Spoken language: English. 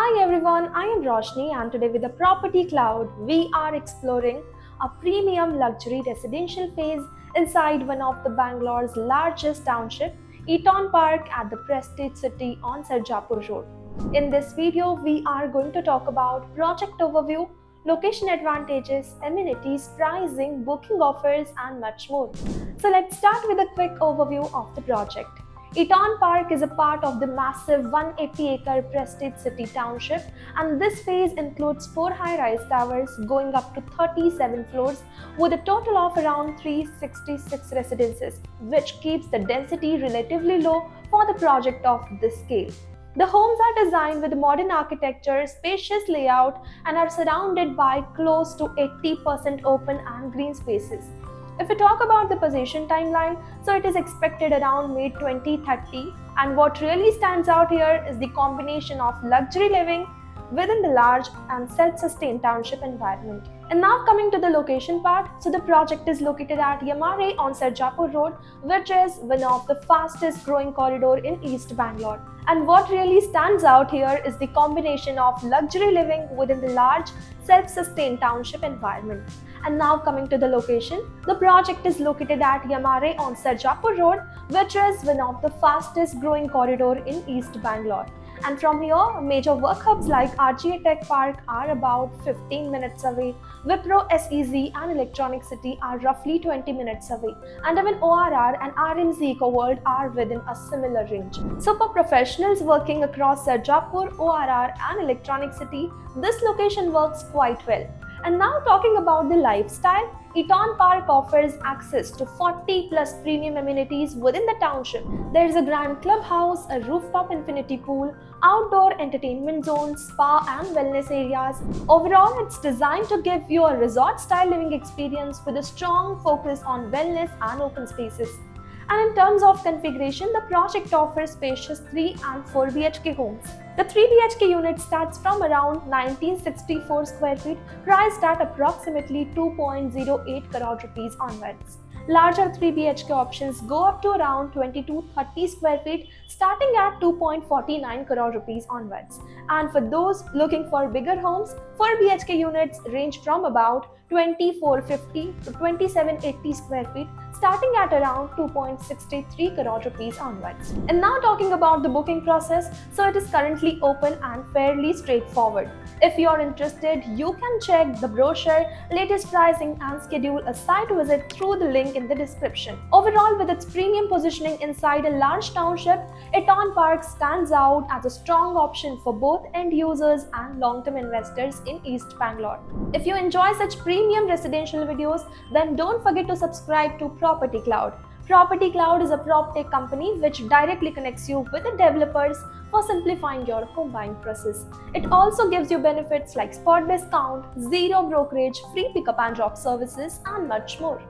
Hi everyone, I am Roshni and today with the Property Cloud, we are exploring a premium luxury residential phase inside one of the Bangalore's largest township, Eton Park at the Prestige City on Sarjapur Road. In this video, we are going to talk about project overview, location advantages, amenities, pricing, booking offers and much more. So let's start with a quick overview of the project. Eton Park is a part of the massive 180-acre Prestige City township, and this phase includes 4 high-rise towers going up to 37 floors with a total of around 366 residences, which keeps the density relatively low for the project of this scale. The homes are designed with modern architecture, spacious layout, and are surrounded by close to 80% open and green spaces. If we talk about the possession timeline, so it is expected around mid-2030, and what really stands out here is the combination of luxury living within the large and self-sustained township environment. And now coming to the location part, so the project is located at Yamare on Sarjapur Road, which is one of the fastest growing corridor in East Bangalore. And what really stands out here is the combination of luxury living within the large self-sustained township environment. And now coming to the location, the project is located at Yamare on Sarjapur Road, which is one of the fastest growing corridor in East Bangalore. And from here, major work hubs like RGA Tech Park are about 15 minutes away, Wipro SEZ and Electronic City are roughly 20 minutes away, and even ORR and RMZ EcoWorld are within a similar range. So for professionals working across Sarjapur, ORR and Electronic City, this location works quite well. And now talking about the lifestyle, Eton Park offers access to 40 plus premium amenities within the township. There is a grand clubhouse, a rooftop infinity pool, outdoor entertainment zones, spa and wellness areas. Overall, it's designed to give you a resort-style living experience with a strong focus on wellness and open spaces. And in terms of configuration, the project offers spacious 3 and 4 BHK homes. The 3 BHK unit starts from around 1964 square feet, priced at approximately 2.08 crore rupees onwards. Larger 3 BHK options go up to around 2230 square feet, starting at 2.49 crore rupees onwards. And for those looking for bigger homes, 4 BHK units range from about 2450 to 2780 square feet, starting at around 2.63 crore rupees onwards. And now talking about the booking process, so it is currently open and fairly straightforward. If you are interested, you can check the brochure, latest pricing and schedule a site visit through the link in the description. Overall, with its premium positioning inside a large township, Eton Park stands out as a strong option for both end users and long-term investors in East Bangalore. If you enjoy such premium residential videos, then don't forget to subscribe to Property Cloud. Property Cloud is a PropTech company which directly connects you with the developers for simplifying your home buying process. It also gives you benefits like spot discount, zero brokerage, free pickup and drop services, and much more.